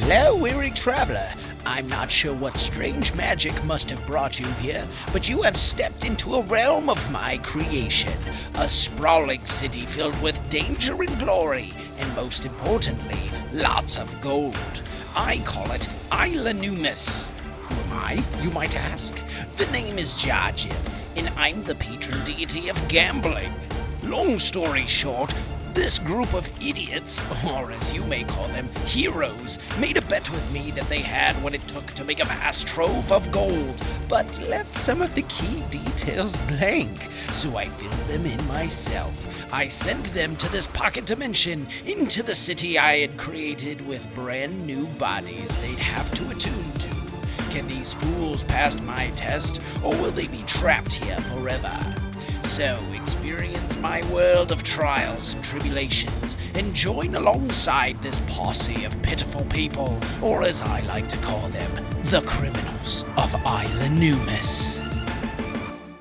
Hello, weary traveler. I'm not sure what strange magic must have brought you here, but you have stepped into a realm of my creation. A sprawling city filled with danger and glory, and most importantly, lots of gold. I call it Isla Numus. Who am I, you might ask? The name is JarJim, and I'm the patron deity of gambling. Long story short, this group of idiots, or as you may call them, heroes, made a bet with me that they had what it took to make a vast trove of gold, but left some of the key details blank, so I filled them in myself. I sent them to this pocket dimension, into the city I had created with brand new bodies they'd have to attune to. Can these fools pass my test, or will they be trapped here forever? So, experience my world of trials and tribulations, and join alongside this posse of pitiful people, or as I like to call them, the Criminals of Isla Numus.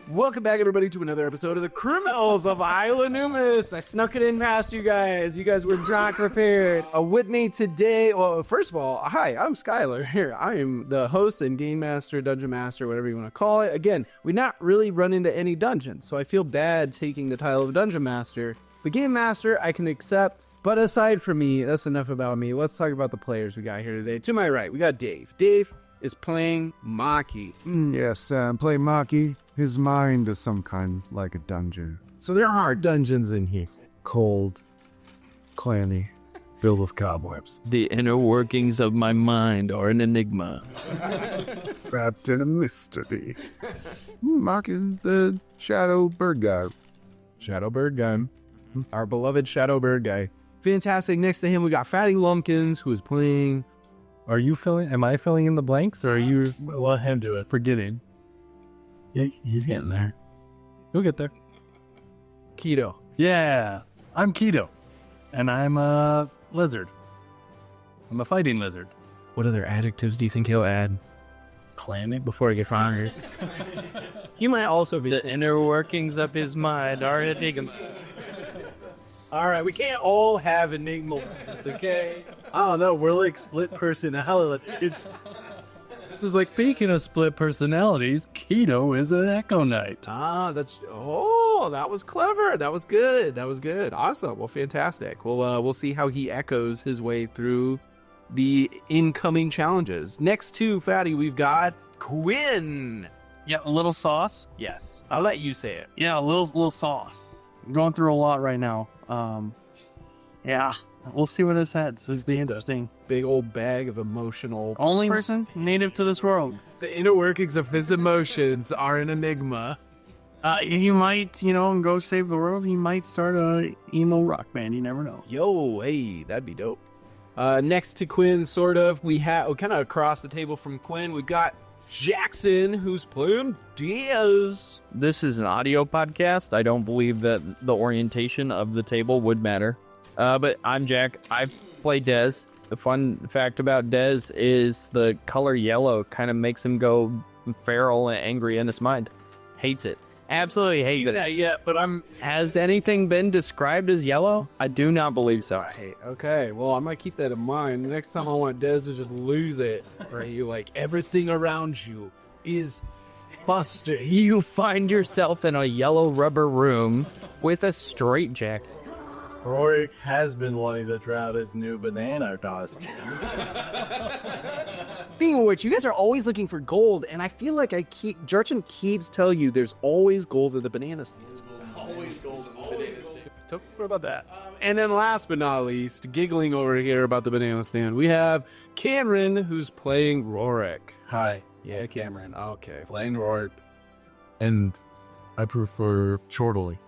Welcome back, everybody, to another episode of the Criminals of Isla Numus. I snuck it in past you guys. You guys were not prepared. With me today, well, first of all, hi, I'm Skylar here. I am the host and game master, dungeon master, whatever you want to call it. Again, we not really run into any dungeons, so I feel bad taking the title of dungeon master. The game master, I can accept, but aside from me, that's enough about me. Let's talk about the players we got here today. To my right, we got Dave. Dave is playing Maki. Yes, I'm playing Maki. His mind is some kind like a dungeon. So there are dungeons in here. Cold, clammy, filled with cobwebs. The inner workings of my mind are an enigma. Wrapped in a mystery. Maki is the shadow bird guy. Shadow bird guy. Our beloved shadow bird guy. Fantastic. Next to him, we got Fatty Lumpkins, who is playing... Am I filling in the blanks, or are you... Let him do it. Forgetting? Yeah, he's getting there. You'll get there. Keto. Yeah, I'm Keto, and I'm a lizard. I'm a fighting lizard. What other adjectives do you think he'll add? Clammy? Before he gets fired. He might also be... The inner workings of his mind are an enigma. All right, we can't all have enigma. It's okay. I don't know, we're like split personality. This is like, speaking of split personalities, Keto is an Echo Knight. That was clever. That was good. Awesome. Well, fantastic. We'll see how he echoes his way through the incoming challenges. Next to Fatty, we've got Quinn. Yeah, a little sauce. Yes, I'll let you say it. Yeah, a little sauce. I'm going through a lot right now. Yeah, we'll see where this heads. This is the interesting. Big old bag of emotional... Only person native to this world. The inner workings of his emotions are an enigma. He might, go save the world. He might start a emo rock band. You never know. Yo, hey, that'd be dope. Next to Quinn, sort of, we have kind of across the table from Quinn, we got Jackson, who's playing Diaz. This is an audio podcast. I don't believe that the orientation of the table would matter. But I'm Jack. I play Dez. The fun fact about Dez is the color yellow kind of makes him go feral and angry in his mind. Hates it. Absolutely hates it. That yet, but Has anything been described as yellow? I do not believe so. Okay, well, I might keep that in mind. The next time I want Dez to just lose it, right? You like everything around you is busted. You find yourself in a yellow rubber room with a straitjacket. Rorick has been wanting to try out his new banana costume. Speaking of which, you guys are always looking for gold, and I feel like JarJim keeps telling you there's always gold in the banana stands. Always gold in the banana stand. What about that? And then last but not least, giggling over here about the banana stand, we have Cameron, who's playing Rorick. Hi. Yeah, Cameron. Okay. Playing Rorick. And I prefer chortly.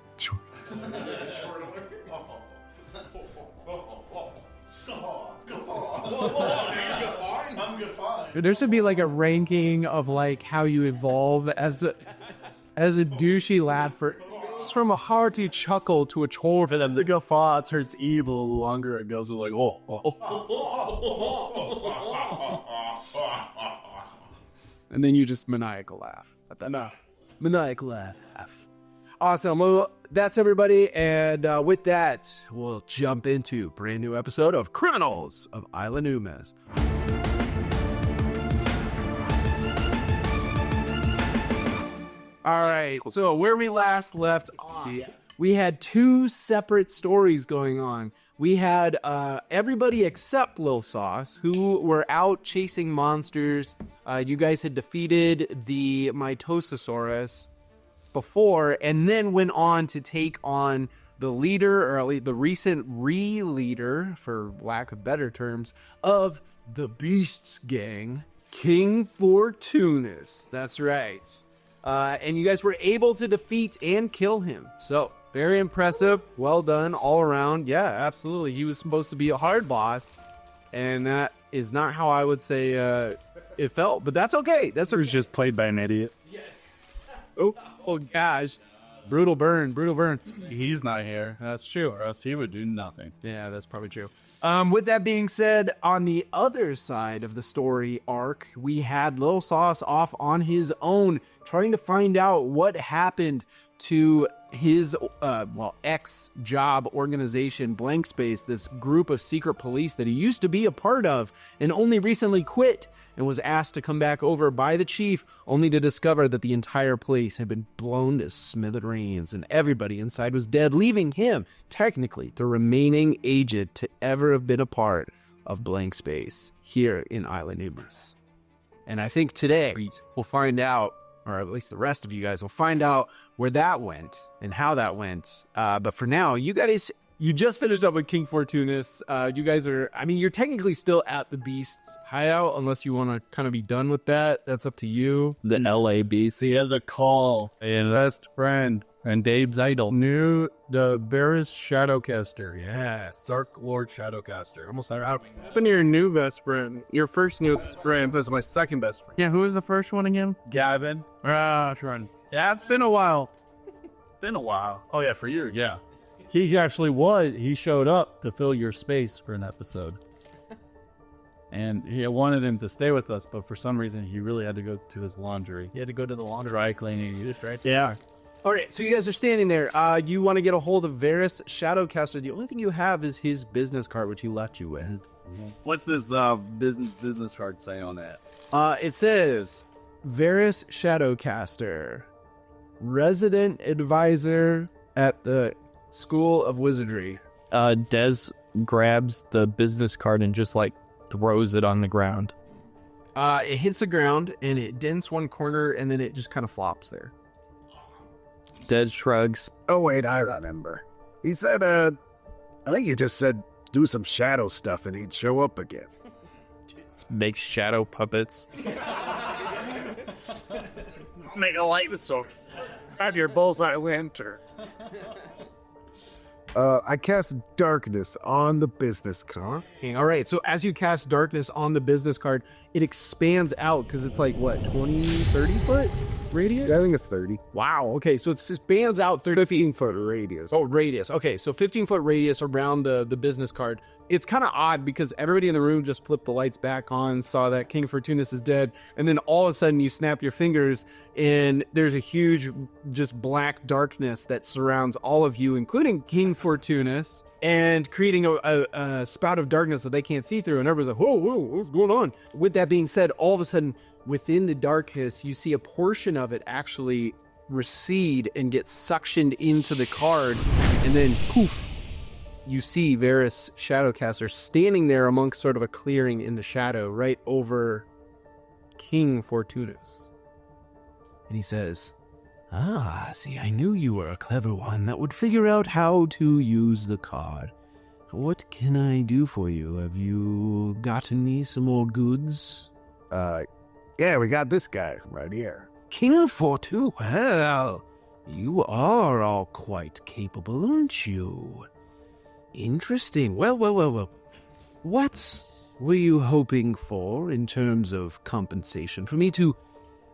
There should be like a ranking of like how you evolve as a douchey lad for... It's from a hearty chuckle to a chore. For them, the guffaw turns evil the longer it goes. Like, And then you just maniacal laugh. No. Maniacal laugh. Awesome. Well, that's everybody. And with that, we'll jump into a brand new episode of Criminals of Isla Numus. All right. So where we last left off, we had two separate stories going on. We had everybody except Lil Sauce, who were out chasing monsters. You guys had defeated the Mitosasaurus before, and then went on to take on the leader, or at least the recent re-leader, for lack of better terms, of the Beasts Gang, King Fortunis. That's right. And you guys were able to defeat and kill him. So, very impressive. Well done all around. Yeah, absolutely. He was supposed to be a hard boss, and that is not how I would say it felt. But that's okay. That's He was just played by an idiot. oh gosh. Brutal burn. He's not here. That's true, or else he would do nothing. Yeah, that's probably true. With that being said, on the other side of the story arc, we had Lil Sauce off on his own, trying to find out what happened to his ex-job organization, Blank Space, this group of secret police that he used to be a part of and only recently quit, and was asked to come back over by the chief, only to discover that the entire place had been blown to smithereens and everybody inside was dead, leaving him, technically, the remaining agent to ever have been a part of Blank Space here in Isla Numus. And I think today we'll find out, or at least the rest of you guys will find out where that went and how that went. But for now, you guys, you just finished up with King Fortunis. You guys are, I mean, you're technically still at the Beast's hideout, unless you want to kind of be done with that. That's up to you. The LA Beast. See, the call. And best friend. And Dave's idol. New, the Varus Shadowcaster. Yes. Dark Lord Shadowcaster. Almost out. Been your new best friend. Your first new best friend. This is my second best friend. Yeah, who was the first one again? Gavin. Tron. Yeah, it's been a while. Been a while. Oh, yeah, for you. Yeah. He actually was. He showed up to fill your space for an episode. And he wanted him to stay with us, but for some reason, he really had to go to his laundry. He had to go to the laundry dry cleaning. You just right? Yeah. All right, so you guys are standing there. You want to get a hold of Varus Shadowcaster. The only thing you have is his business card, which he left you with. What's this business card say on that? It says, Varus Shadowcaster, resident advisor at the School of Wizardry. Dez grabs the business card and just like throws it on the ground. It hits the ground and it dents one corner and then it just kind of flops there. Dez shrugs. Oh, wait, I remember. He said, I think he just said do some shadow stuff and he'd show up again. Makes shadow puppets. Make a light source. Have your bullseye lantern. I cast darkness on the business card. All right, so as you cast darkness on the business card, it expands out because it's like, what, 20, 30 foot radius? I think it's 30. Wow, okay, so it expands out 30 feet. 15-foot radius. Oh, radius. Okay, so 15-foot radius around the business card. It's kind of odd because everybody in the room just flipped the lights back on, saw that King Fortunis is dead, and then all of a sudden you snap your fingers and there's a huge just black darkness that surrounds all of you, including King Fortunis, and creating a spout of darkness that they can't see through, and everybody's like, whoa, what's going on? With that being said, all of a sudden, within the darkness, you see a portion of it actually recede and get suctioned into the card, and then poof, you see Varus Shadowcaster standing there amongst sort of a clearing in the shadow right over King Fortunis. And he says, see, I knew you were a clever one that would figure out how to use the card. What can I do for you? Have you gotten me some more goods? Yeah, we got this guy right here. King Fortunis, well, you are all quite capable, aren't you? Interesting. Well. What were you hoping for in terms of compensation? For me to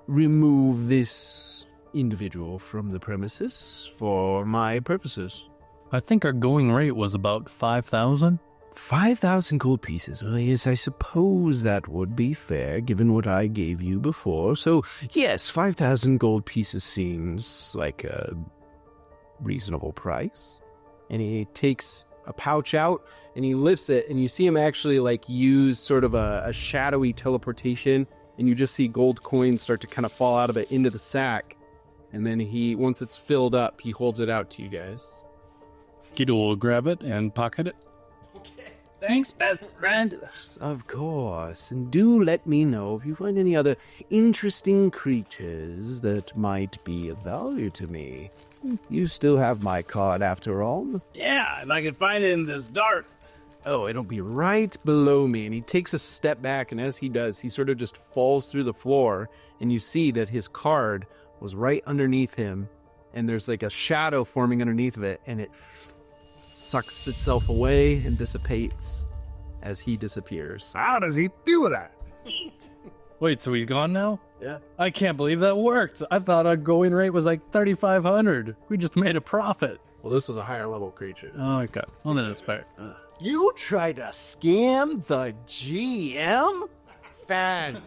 remove this individual from the premises for my purposes? I think our going rate was about 5,000. 5,000 gold pieces. Well, yes, I suppose that would be fair, given what I gave you before. So, yes, 5,000 gold pieces seems like a reasonable price. And he takes a pouch out and he lifts it, and you see him actually like use sort of a shadowy teleportation, and you just see gold coins start to kind of fall out of it into the sack. And then once it's filled up, he holds it out to you guys. Keto will grab it and pocket it. Thanks, best friend. Of course. And do let me know if you find any other interesting creatures that might be of value to me. You still have my card after all. Yeah, if I can find it in this dark. Oh, it'll be right below me. And he takes a step back, and as he does, he sort of just falls through the floor, and you see that his card was right underneath him, and there's like a shadow forming underneath of it, and it sucks itself away and dissipates as he disappears. How does he do that? Wait, so he's gone now? Yeah. I can't believe that worked. I thought our going rate was like 3,500. We just made a profit. Well, this was a higher level creature. Oh, okay. Well, then it's fair. You tried to scam the GM? Fan.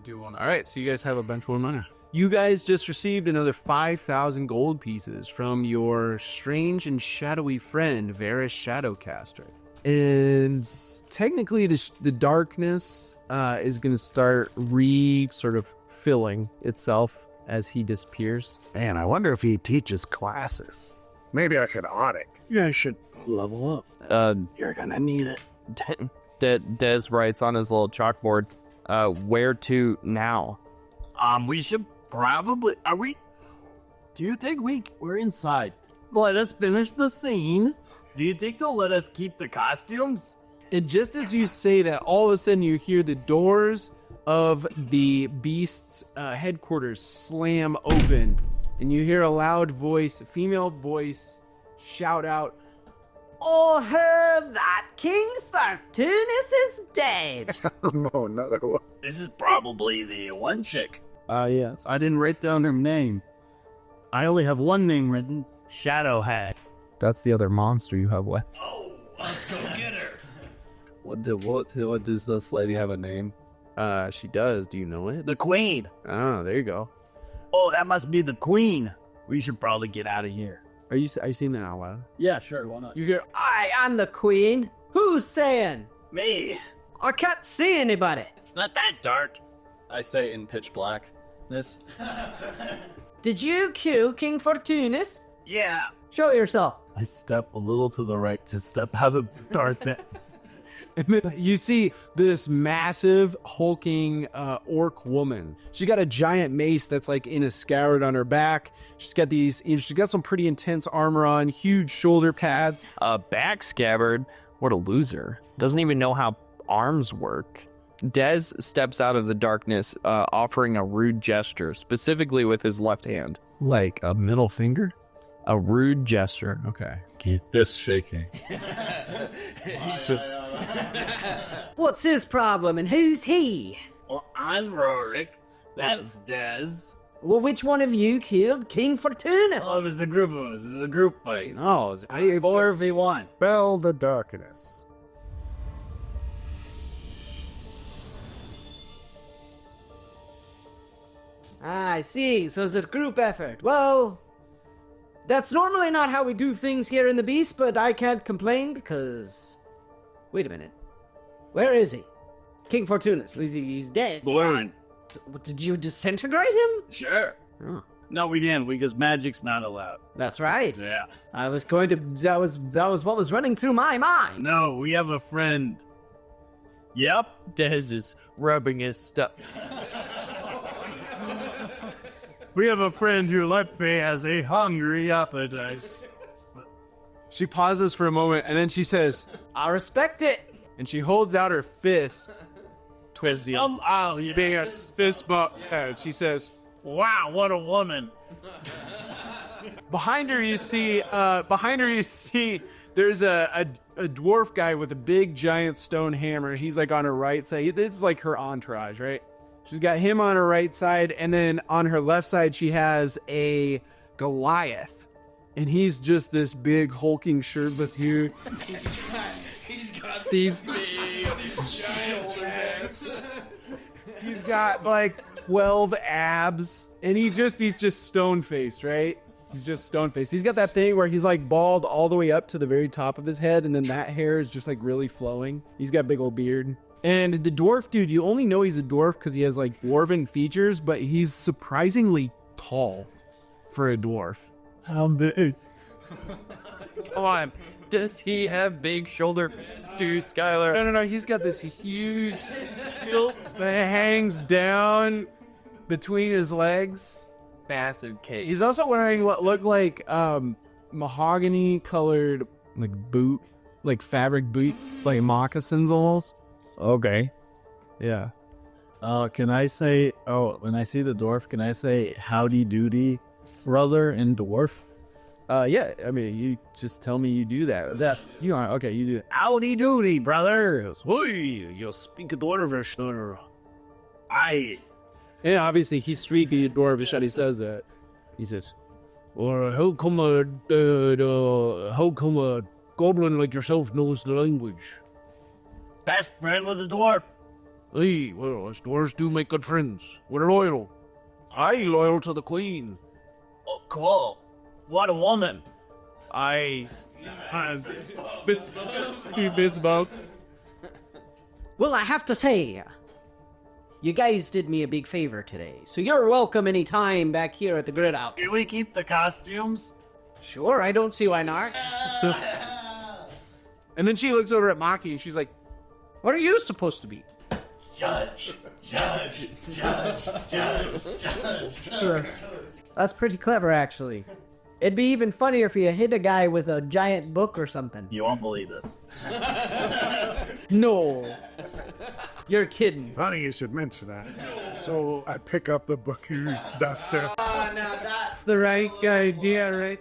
Do one. All right, so you guys have a bunch more money. You guys just received another 5,000 gold pieces from your strange and shadowy friend, Varys Shadowcaster. And technically, the darkness is going to start sort of filling itself as he disappears. Man, I wonder if he teaches classes. Maybe I could audit. You guys should level up. You're gonna need it. Des writes on his little chalkboard, where to now? We should probably... Do you think we're inside? Let us finish the scene. Do you think they'll let us keep the costumes? And just as you say that, all of a sudden you hear the doors of the beast's headquarters slam open, and you hear a loud voice, a female voice, shout out, "Oh, heard that King Fortunis is dead." No, another one. This is probably the one chick. Yes. I didn't write down her name. I only have one name written, Shadow Hag. That's the other monster you have left. Oh, let's go get her. What does this lady have a name? She does. Do you know it? The Queen. Oh, there you go. Oh, that must be the Queen. We should probably get out of here. Are you saying that out loud? Yeah, sure, why not? You hear, I am the Queen. Who's saying? Me. I can't see anybody. It's not that dark. I say in pitch black. This? Did you kill King Fortunis? Yeah. Show yourself. I step a little to the right to step out of the darkness. and then you see this massive hulking orc woman. She got a giant mace that's like in a scabbard on her back. She's got some pretty intense armor on, huge shoulder pads. A back scabbard? What a loser. Doesn't even know how arms work. Des steps out of the darkness, offering a rude gesture, specifically with his left hand. Like a middle finger? A rude gesture. Okay. Keep this shaking. What's his problem and who's he? Well, I'm Rorick. That's Des. Well, which one of you killed King Fortunis? Oh, it was the group of us. It was a group fight. Oh, 4v1. Spell the darkness. I see. So it's a group effort. Well, that's normally not how we do things here in the Beast, but I can't complain because... Wait a minute. Where is he? King Fortunis. He's dead. Blind. Did you disintegrate him? Sure. Oh. No, we didn't, because magic's not allowed. That's right. Yeah. I was going to... That was what was running through my mind. No, we have a friend. Yep. Des is rubbing his stuff. We have a friend who, let's say, has a hungry appetite. She pauses for a moment, and then she says, I respect it. and she holds out her fist, Twisty. being a fist bump. She says, Wow, what a woman. behind her you see there's a dwarf guy with a big giant stone hammer. He's like on her right side. This is like her entourage, right? She's got him on her right side, and then on her left side she has a Goliath, and he's just this big hulking shirtless dude. He's got these giant shoulder pads. He's got like 12 abs, and he's just stone faced, right? He's just stone faced. He's got that thing where he's like bald all the way up to the very top of his head, and then that hair is just like really flowing. He's got a big old beard. And the dwarf dude, you only know he's a dwarf because he has like dwarven features, but he's surprisingly tall for a dwarf. How big? Come on. Does he have big shoulder pads, dude, Skylar? No. He's got this huge kilt that hangs down between his legs. Massive cake. He's also wearing what look like mahogany colored like fabric boots, like moccasins almost. Okay. Yeah. Can I say, when I see the dwarf, can I say howdy doody, brother, in dwarf? Yeah. I mean, you just tell me you do that. You are okay. You do that. Howdy doody, brother. Oi, you speak dwarvish, or And obviously, he's speaking dwarvish and he says that. He says, or how come a goblin like yourself knows the language? Best friend with the dwarf. Hey, well, us dwarves do make good friends. We're loyal. Loyal to the queen. Oh, cool. What a woman. Bismuths. Well, I have to say, you guys did me a big favor today, so you're welcome anytime back here at the Gridiron. Can we keep the costumes? Sure, I don't see why not. And then she looks over at Maki and she's like, What are you supposed to be? Judge. That's pretty clever, actually. It'd be even funnier if you hit a guy with a giant book or something. You won't believe this. No. You're kidding. Funny you should mention that. So I pick up the book duster. That's the right idea, right?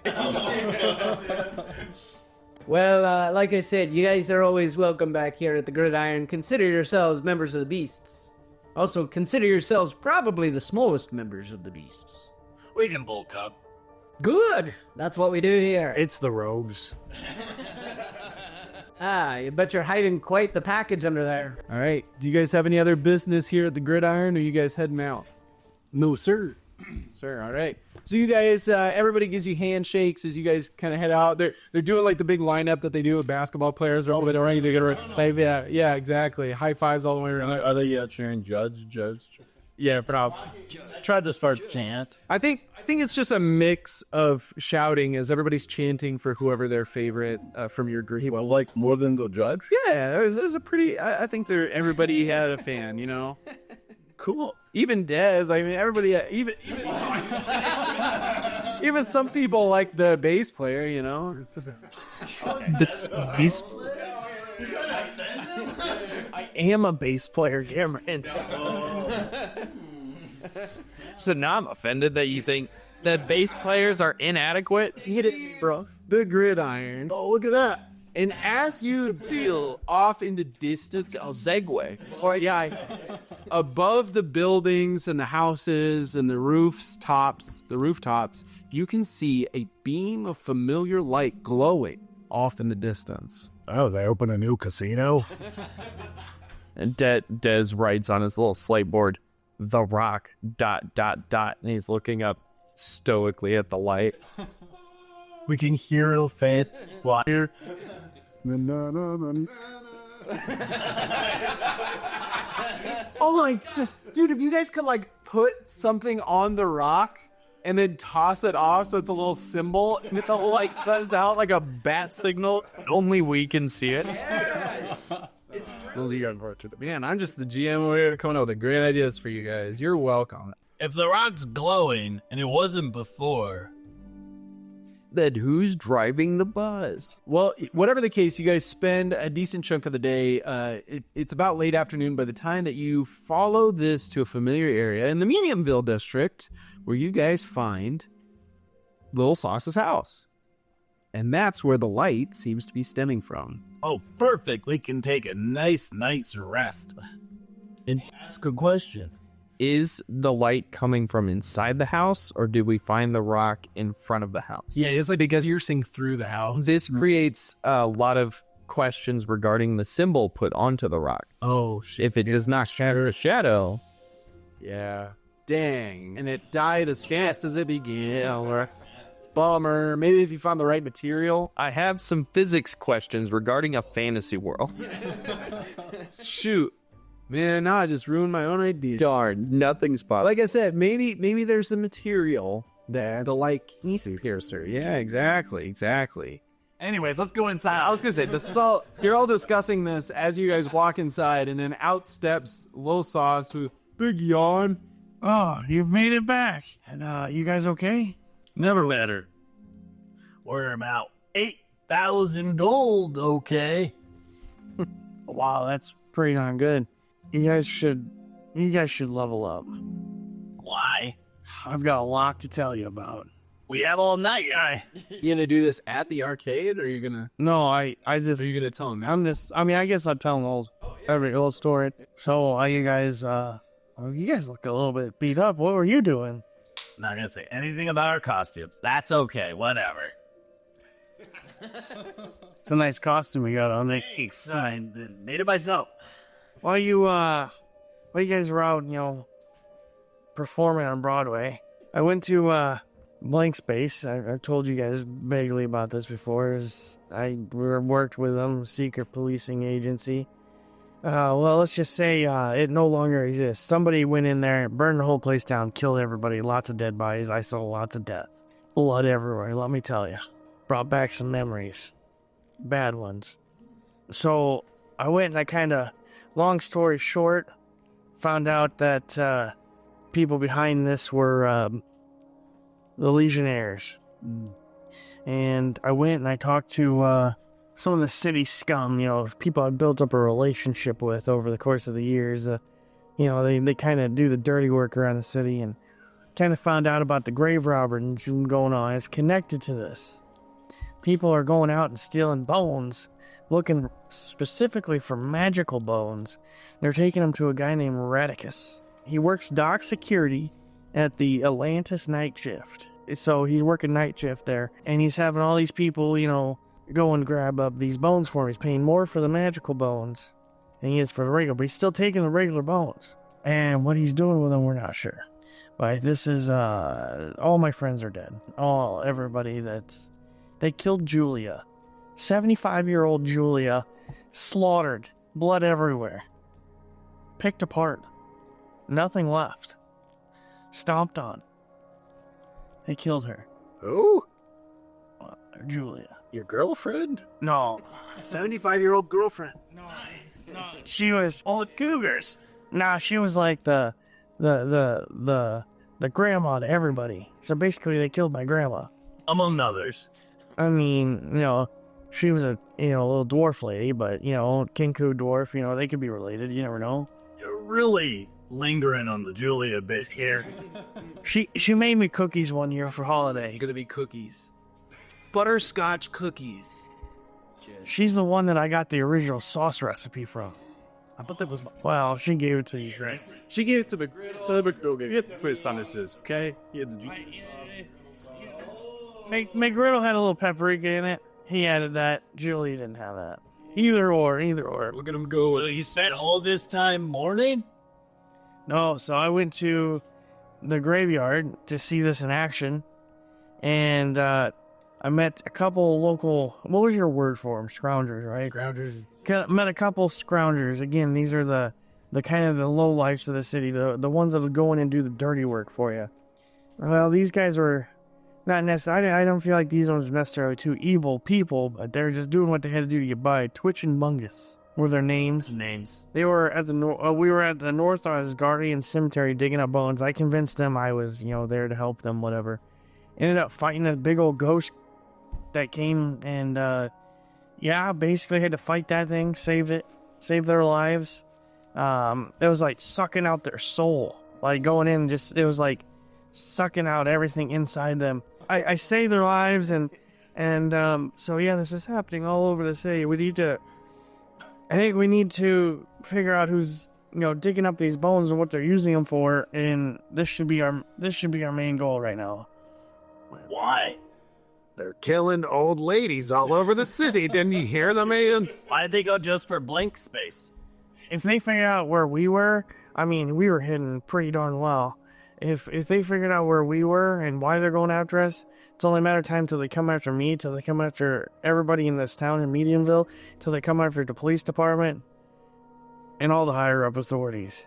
Well, like I said, you guys are always welcome back here at the Gridiron. Consider yourselves members of the Beasts. Also, consider yourselves probably the smallest members of the Beasts. We can bulk up. Good! That's what we do here. It's the rogues. I bet you're hiding quite the package under there. all right, do you guys have any other business here at the Gridiron, or are you guys heading out? No, sir. Sir, all right. So you guys, everybody gives you handshakes as you guys kind of head out. They're doing like the big lineup that they do with basketball players. They're all ready to get yeah, exactly. High fives all the way around. Are they cheering Judge? Yeah, probably. Tried to start chant. I think it's just a mix of shouting as everybody's chanting for whoever their favorite from your group. Well, like more than the judge? Yeah, there's a pretty. I think everybody had a fan, you know. Cool. Even Dez, I mean, everybody, even some people like the bass player, you know. I am a bass player, Cameron. So now I'm offended that you think that bass players are inadequate. Hit it, bro. The Gridiron. Oh, look at that. And as you feel off in the distance, a segue, above the buildings and the houses and the rooftops, you can see a beam of familiar light glowing off in the distance. Oh, they open a new casino? And Dez writes on his little slate board, "The Rock, ... And he's looking up stoically at the light. We can hear a fan wire. Oh my, dude, if you guys could like put something on the rock and then toss it off so it's a little symbol and it like buzz out like a bat signal. Only we can see it. Really unfortunate. Man, I'm just the GM over here coming up with great ideas for you guys. You're welcome. If the rock's glowing, and it wasn't before, Then who's driving the bus? Well, whatever the case, you guys spend a decent chunk of the day. It's about late afternoon by the time that you follow this to a familiar area in the Mediumville district where you guys find Lil Sauce's house. And that's where the light seems to be stemming from. oh, perfect. We can take a nice night's rest. And ask a question. Is the light coming from inside the house, or did we find the rock in front of the house? Yeah, it's like because you're seeing through the house. This creates a lot of questions regarding the symbol put onto the rock. Oh, shit. If it does not shatter a shadow, Yeah. Dang. And it died as fast as it began. Or bummer. Maybe if you found the right material. I have some physics questions regarding a fantasy world. Shoot. Man, now I just ruined my own idea. Darn, nothing's possible. Like I said, maybe there's some material that the light piercer. Yeah, exactly. Anyways, let's go inside. I was gonna say, this is all, you're all discussing this as you guys walk inside, and then out steps Lil Sauce with a big yawn. Oh, you've made it back. And you guys okay? Never better. We're about 8,000 gold, okay? Wow, that's pretty darn good. You guys should level up. Why? I've got a lot to tell you about. We have all night, guy. You gonna do this at the arcade, or are you gonna? No, I just. Are you gonna tell him? I guess I'll tell them every old story. So, you guys look a little bit beat up. What were you doing? Not gonna say anything about our costumes. That's okay, whatever. It's a nice costume you got on there. Thanks. I made it myself. While you guys were out, performing on Broadway, I went to Blank Space. I've told you guys vaguely about this before. I worked with them, secret policing agency. Well, let's just say it no longer exists. Somebody went in there, burned the whole place down, killed everybody, lots of dead bodies. I saw lots of death. Blood everywhere, let me tell you. Brought back some memories. Bad ones. So I went and long story short, found out that people behind this were the Legionnaires. And I went and I talked to some of the city scum, people I built up a relationship with over the course of the years. They kind of do the dirty work around the city, and kind of found out about the grave robber and going on. It's connected to this. People are going out and stealing bones, looking specifically for magical bones. They're taking them to a guy named Redicus. He works dock security at the Atlantis night shift. So he's working night shift there, and he's having all these people, go and grab up these bones for him. He's paying more for the magical bones than he is for the regular, but he's still taking the regular bones. And what he's doing with them, we're not sure. But this is, all my friends are dead. Everybody they killed Julia. 75-year-old Julia, slaughtered, blood everywhere. Picked apart. Nothing left. Stomped on. They killed her. Oh, Julia. your girlfriend? No. 75-year-old girlfriend. No. She was all the cougars. Nah, she was like the grandma to everybody. So basically they killed my grandma. Among others. I mean, she was a little dwarf lady, but Kenku dwarf, they could be related, you never know. You're really lingering on the Julia bit here. She made me cookies one year for holiday. Gonna be cookies. Butterscotch cookies. She's the one that I got the original sauce recipe from. I thought that was well, she gave it to you, right? She gave it to McGregor. He had to put his on his, okay? He had to McGregor had a little paprika in it. He added that. Julie didn't have that. Either or. Look at him go. So you spent all this time mourning? No, so I went to the graveyard to see this in action, and I met a couple local. What was your word for them? Scroungers, right? Grounders. Met a couple scroungers. Again, these are the kind of the low lifes of the city, the ones that will go in and do the dirty work for you. Well, these guys were not necessarily. I don't feel like these ones were necessarily two evil people, but they're just doing what they had to do to get by. Twitch and Bungus were their names. They were at the we were at the North Asgardian Cemetery digging up bones. I convinced them I was there to help them, whatever. Ended up fighting a big old ghost that came and basically had to fight that thing, save their lives. It was like sucking out their soul, like going in, it was like sucking out everything inside them. I saved their lives, and so yeah, this is happening all over the city. I think we need to figure out who's digging up these bones and what they're using them for, and this should be our main goal right now. Why? They're killing old ladies all over the city. Didn't you hear them, man? Why did they go just for blank space? If they figure out where we were, I mean, we were hidden pretty darn well. If they figured out where we were and why they're going after us, it's only a matter of time till they come after me, till they come after everybody in this town in Mediumville, till they come after the police department. and all the higher up authorities.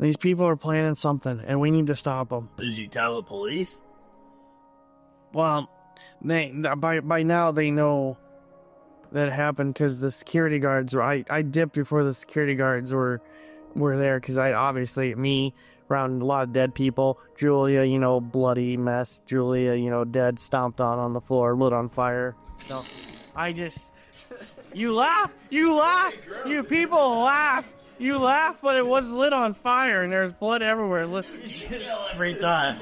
These people are planning something, and we need to stop them. Did you tell the police? Well, by now they know that it happened because the security guards were. I dipped before the security guards were there because me around a lot of dead people. Julia, bloody mess. Julia, dead, stomped on the floor, lit on fire. No, you laugh, you people laugh. You laugh, but it was lit on fire, and there's blood everywhere. Every time.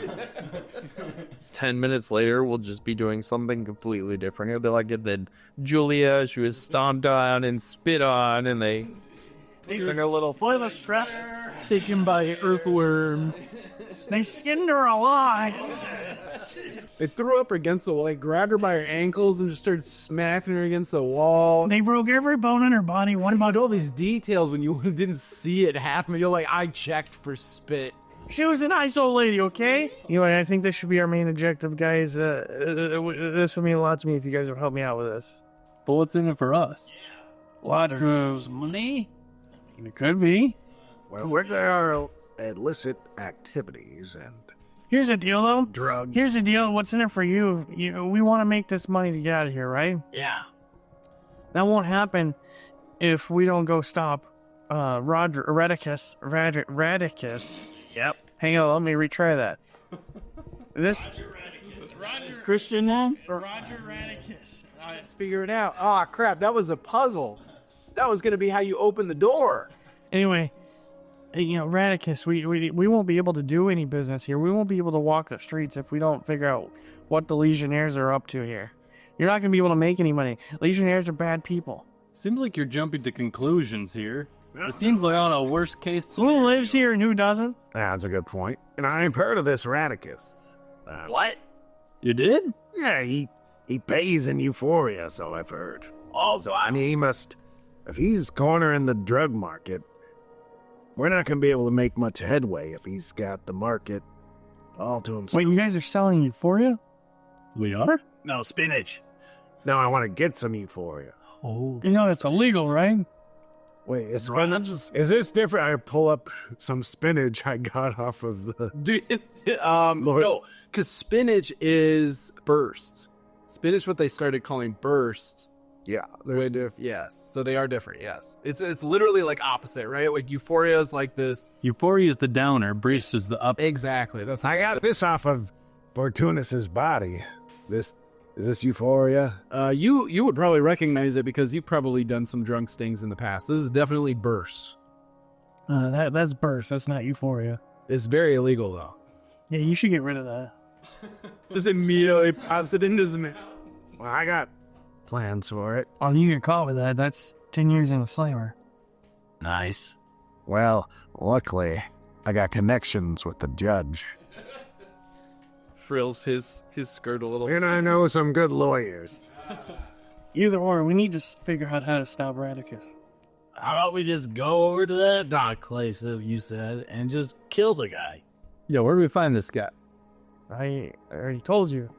10 minutes later, we'll just be doing something completely different. It'll be like then Julia, she was stomped on and spit on, and they doing a little Foilless trap. Taken by earthworms. They skinned her alive. They threw up against the wall, like grabbed her by her ankles and just started smacking her against the wall. They broke every bone in her body. What about all these details when you didn't see it happen? You're like, I checked for spit. She was an ISO lady, okay? I think this should be our main objective, guys. This would mean a lot to me if you guys would help me out with this. But what's in it for us? Water's money? It could be. Well, where there are illicit activities and Here's the deal, though. drugs. Here's the deal. What's in it for you? We want to make this money to get out of here, right? Yeah. That won't happen if we don't go stop Radicus. Yep. Hang on, let me retry that. This Christian name? Roger Radicus. Let's figure it out. Oh, crap. That was a puzzle. That was going to be how you open the door. Anyway, Radicus, we won't be able to do any business here. We won't be able to walk the streets if we don't figure out what the Legionnaires are up to here. You're not going to be able to make any money. Legionnaires are bad people. Seems like you're jumping to conclusions here. It seems like on a worst case. Who lives here and who doesn't? That's a good point. And I ain't heard of this Radicus. What? You did? Yeah, he pays in Euphoria, so I've heard. Also, I mean, he must... If he's cornering the drug market, we're not going to be able to make much headway if he's got the market all to himself. Wait, you guys are selling Euphoria? We are? No, spinach. No, I want to get some Euphoria. Oh. It's illegal, right? Wait, is this different? I pull up some spinach I got off of the... No, because spinach is burst. Spinach, what they started calling burst. Yeah, yes. So they are different. Yes, it's literally like opposite, right? Like Euphoria is like this. Euphoria is the downer, Breach is the up. Exactly. That's I got this off of Fortunis's body. Is this Euphoria? You would probably recognize it because you've probably done some drunk stings in the past. This is definitely burst. That's burst. That's not Euphoria. It's very illegal though. Yeah, you should get rid of that. Just immediately pops it into his mouth. Well, I got plans for it. Oh, you get caught with that. That's 10 years in the slammer. Nice. Well, luckily, I got connections with the judge. Frills his skirt a little. And I know some good lawyers. Either or, we need to figure out how to stop Radicus. How about we just go over to that dark place that you said and just kill the guy? Yeah, where do we find this guy? I already told you.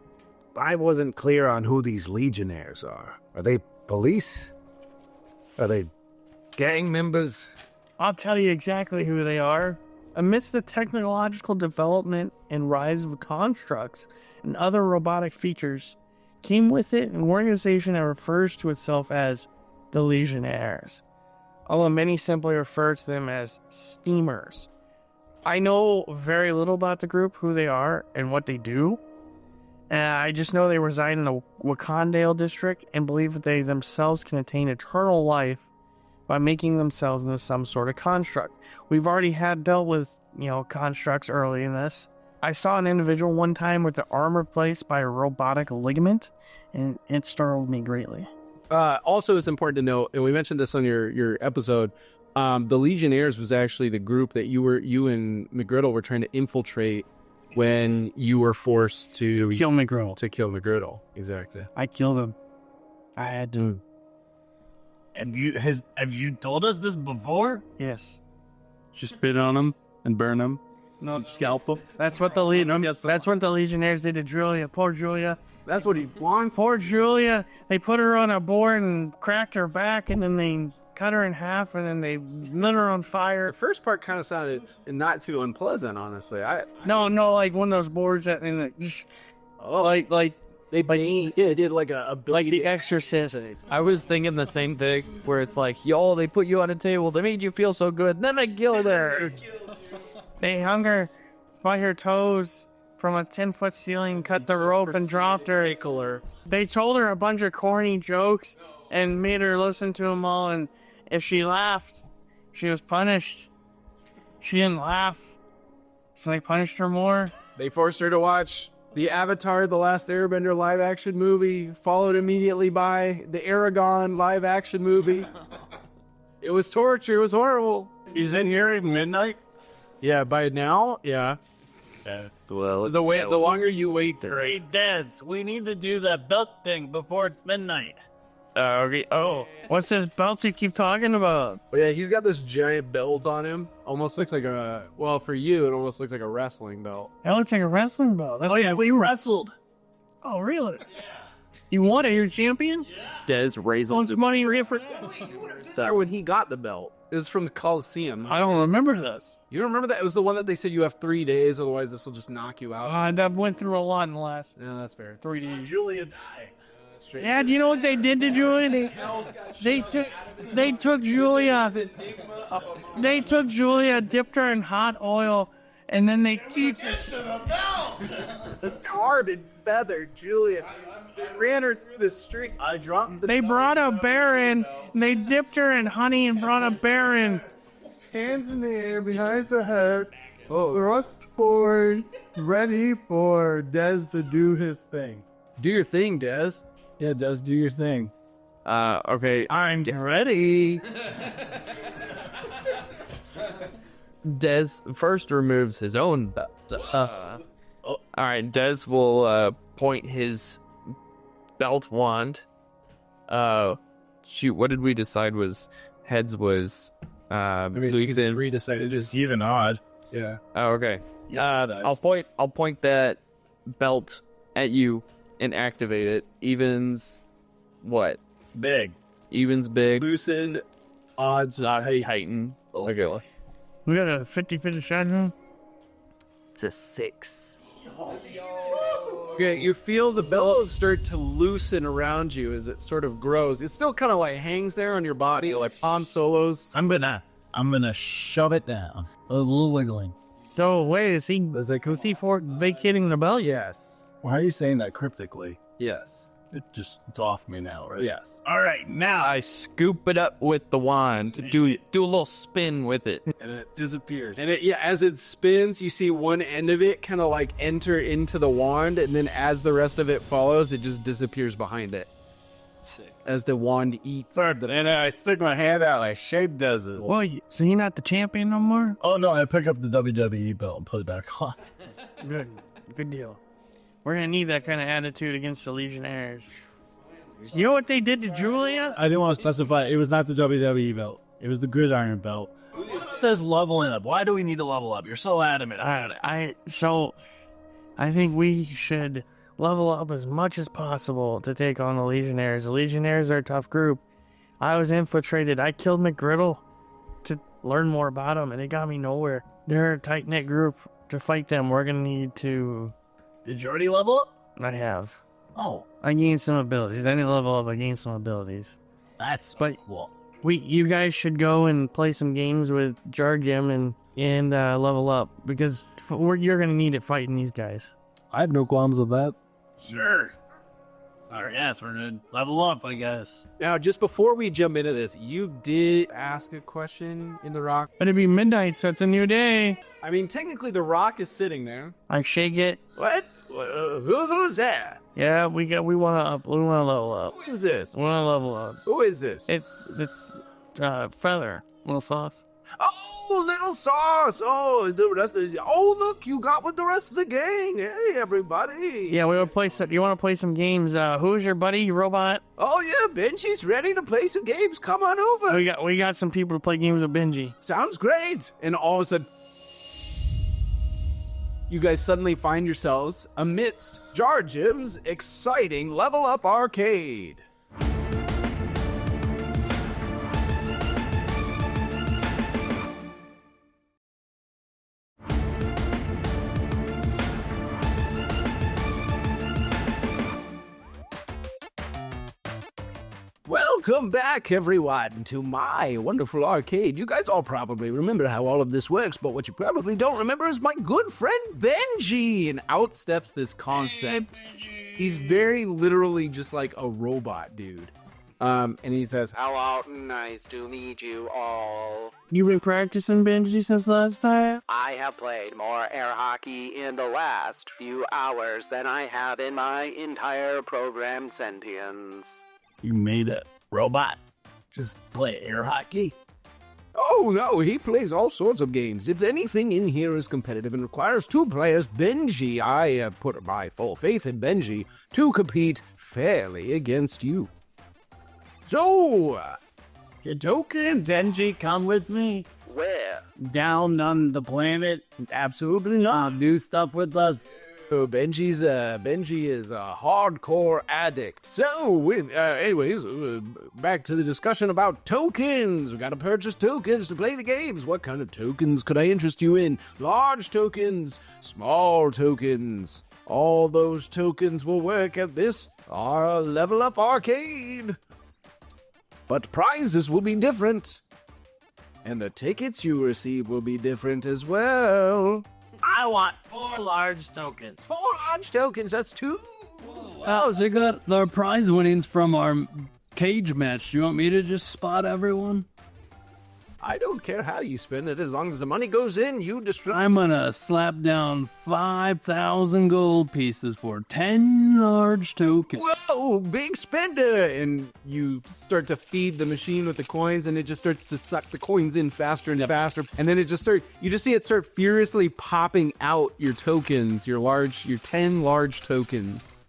I wasn't clear on who these Legionnaires are. Are they police? Are they gang members? I'll tell you exactly who they are. Amidst the technological development and rise of constructs and other robotic features, came with it an organization that refers to itself as the Legionnaires, although many simply refer to them as steamers. I know very little about the group, who they are, and what they do. I just know they reside in the Wakandale district and believe that they themselves can attain eternal life by making themselves into some sort of construct. We've already dealt with, constructs early in this. I saw an individual one time with the arm replaced by a robotic ligament, and it startled me greatly. Also, it's important to note, and we mentioned this on your episode, the Legionnaires was actually the group that you and McGregor were trying to infiltrate when you were forced to kill McGregor. Exactly. I killed him. I had to. Have you told us this before? Yes. Just spit on him and burn him. No, scalp him. That's what the Legionnaires did to Julia. Poor Julia. That's what he wants. Poor Julia. They put her on a board and cracked her back, and then they cut her in half, and then they lit her on fire. The first part kind of sounded not too unpleasant, honestly. No, like one of those boards that, and like they did like a like The Exorcist. I was thinking the same thing, where it's like, yo, they put you on a table, they made you feel so good, then they killed her. They hung her by her toes from a 10-foot ceiling, cut the rope, and dropped her. They told her a bunch of corny jokes and made her listen to them all, and if she laughed, she was punished. She didn't laugh, so they punished her more. They forced her to watch the Avatar: The Last Airbender live-action movie, followed immediately by the Aragon live-action movie. It was torture. It was horrible. He's in here at midnight? Yeah, by now, yeah. Well, the longer you wait there. Hey, Des, we need to do that belt thing before it's midnight. Okay. Oh, what's this belt you keep talking about? Oh, yeah, he's got this giant belt on him. Almost looks like well, for you, it almost looks like a wrestling belt. That looks like a wrestling belt. Oh, yeah, we wrestled. Oh, really? You won it? You're champion? Des raises How much money you get for There when he got the belt. It was from the Coliseum. I don't remember this. You don't remember that? It was the one that they said you have 3 days, otherwise this will just knock you out. That went through a lot in the last Yeah, that's fair. 3 days. Julia died. Yeah, do you know what they did to Julia? They took Julia. They took Julia, dipped her in hot oil, and then they Tarred and feathered Julia. Ran her through the street. They brought a bear in. They dipped her in honey and brought a bear in. Hands in the air behind the head. Thrust forward, ready for Des to do his thing. Do your thing, Des. Yeah, Des, do your thing. Okay. I'm ready. Des first removes his own belt. All right, Des will point his belt wand. Shoot, what did we decide was heads was Lumpkins? We decided it's even odd. Yeah. Oh, okay. I'll point that belt at you and activate it. Evens, what? Big. Evens big. Loosen, odds, Heighten. Okay. We got a 50-50 shot now. It's a 6. Okay, you feel the belt start to loosen around you as it sort of grows. It still kind of like hangs there on your body, like Han Solo's. I'm gonna shove it down. A little wiggling. So wait, is he vacating the belt? Yes. Why are you saying that cryptically? Yes. It's off me now, right? Yes. All right, now I scoop it up with the wand. Do a little spin with it. And it disappears. And as it spins, you see one end of it kind of like enter into the wand, and then as the rest of it follows, it just disappears behind it. Sick. As the wand eats. And I stick my hand out like Shape does it. Well, so you're not the champion no more? Oh no, I pick up the WWE belt and put it back on. Good deal. We're gonna need that kind of attitude against the Legionnaires. You know what they did to Julia? I didn't want to specify. It was not the WWE belt. It was the gridiron belt. This leveling up. Why do we need to level up? You're so adamant. I think we should level up as much as possible to take on the Legionnaires. The Legionnaires are a tough group. I was infiltrated. I killed McGriddle to learn more about them, and it got me nowhere. They're a tight-knit group. To fight them, we're gonna need to... Did you already level up? I have. Oh, I gained some abilities. I didn't level up. I gained some abilities. that's But cool. you guys should go and play some games with JarJim and level up, because you're gonna need it fighting these guys. I have no qualms with that. Sure. All right, yes, we're gonna level up, I guess. Now, just before we jump into this, you did ask a question in the rock. But it'd be midnight, so it's a new day. I mean, technically, the rock is sitting there. I shake it. What? Who's that? Yeah, we wanna level up. Who is this? We wanna level up. Who is this? It's Feather, Lil Sauce. Oh, Little Sauce! Oh, the rest of look, you got with the rest of the gang. Hey, everybody! Yeah, we wanna play. You wanna play some games? Who's your buddy, robot? Oh yeah, Benji's ready to play some games. Come on over. We got some people to play games with Benji. Sounds great. And all of a sudden, you guys suddenly find yourselves amidst JarJim's exciting Level Up Arcade. Welcome back, everyone, to my wonderful arcade. You guys all probably remember how all of this works, but what you probably don't remember is my good friend Benji. And out steps this concept. He's very literally just like a robot, dude. And he says, Hello, nice to meet you all. You been practicing Benji since last time? I have played more air hockey in the last few hours than I have in my entire programmed sentience. You made a robot just play air hockey? oh no, he plays all sorts of games. If anything in here is competitive and requires two players, Benji, I put my full faith in Benji to compete fairly against you. So, Keto and Denji come with me Where? down on the planet. Absolutely not. Do stuff with us. So Benji is a hardcore addict. So, anyways, back to the discussion about tokens. We gotta purchase tokens to play the games. What kind of tokens could I interest you in? Large tokens, small tokens. All those tokens will work at this our Level Up Arcade. But prizes will be different. And the tickets you receive will be different as well. I want 4 large tokens. 4 large tokens, that's 2. Oh, they got their prize winnings from our cage match. You want me to just spot everyone? I don't care how you spend it, as long as the money goes in, you distribute. I'm gonna slap down 5,000 gold pieces for 10 large tokens. Whoa, big spender! And you start to feed the machine with the coins, and it just starts to suck the coins in faster and faster. And then you just see it start furiously popping out your tokens, your 10 large tokens.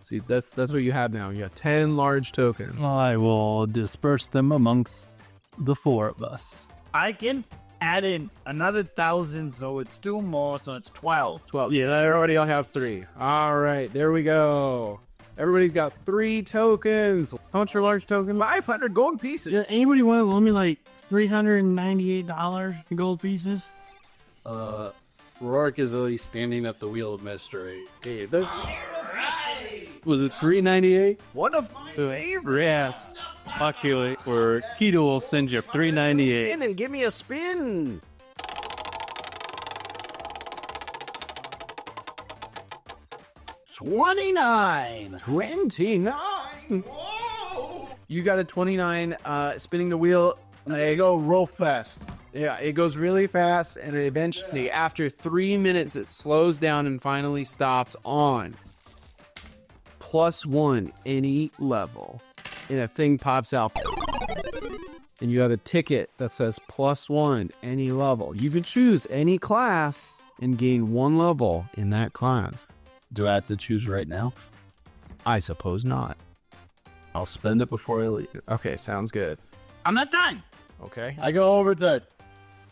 See, that's what you have now. You got 10 large tokens. I will disperse them amongst the 4 of us. I can add in another 1,000, so it's 2 more, so it's 12. 12. Yeah, I already have 3. All right, there we go. Everybody's got 3 tokens. How much are large tokens? 500 gold pieces. Yeah, anybody want to loan me like $398 in gold pieces? Rorick is at least standing at the wheel of mystery. Hey, was it 398? One of my Yes. Maki or Keto will send you 398. in and give me a spin. $29. 29. Whoa. You got a 29 spinning the wheel. They go real fast. Yeah, it goes really fast, and eventually, after 3 minutes, it slows down and finally stops on +1 any level. And a thing pops out. And you have a ticket that says +1 any level. You can choose any class and gain 1 level in that class. Do I have to choose right now? I suppose not. I'll spend it before I leave. Okay, sounds good. I'm not done. Okay. I go over to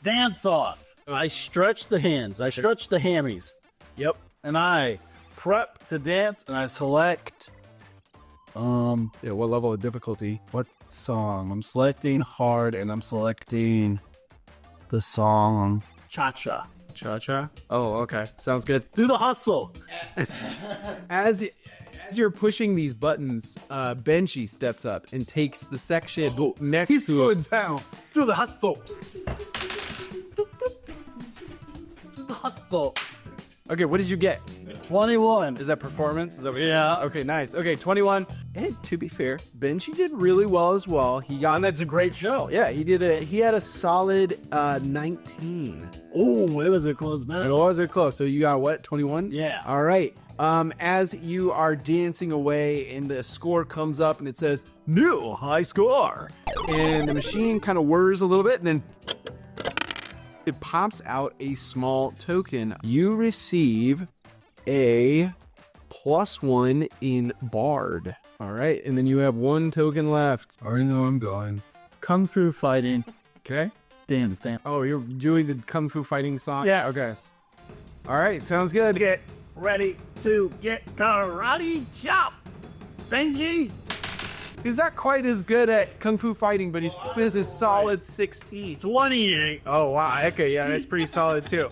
dance off. I stretch the hands. I stretch the hammies. Yep. And I prep to dance, and I select Yeah, what level of difficulty? what song? I'm selecting hard, and I'm selecting the song Cha-Cha. Cha-cha? Oh, okay. Sounds good. Do the hustle. As you're pushing these buttons, Benji steps up and takes the section next to him. Down. Do the hustle. Do the hustle. Okay, what did you get? 21. Is that performance? Is that Yeah. Okay, nice. Okay, 21. And to be fair, Benji did really well as well. And that's a great show. Yeah, he had a solid 19. Oh, it was a close It battle. wasn't close. So you got what? 21? Yeah. All right. As you are dancing away and the score comes up and it says new high score, and the machine kind of whirs a little bit and then it pops out a small token. You receive a +1 in Bard. All right, and then you have 1 token left. I already know I'm going. Kung Fu fighting. Okay. Dance. Oh, you're doing the Kung Fu fighting song? Yeah. Okay. All right, sounds good. Get ready to get karate chop. Benji. He's not quite as good at Kung Fu fighting, but he's a solid 16. 28. Oh, wow. Okay, yeah, that's pretty solid, too.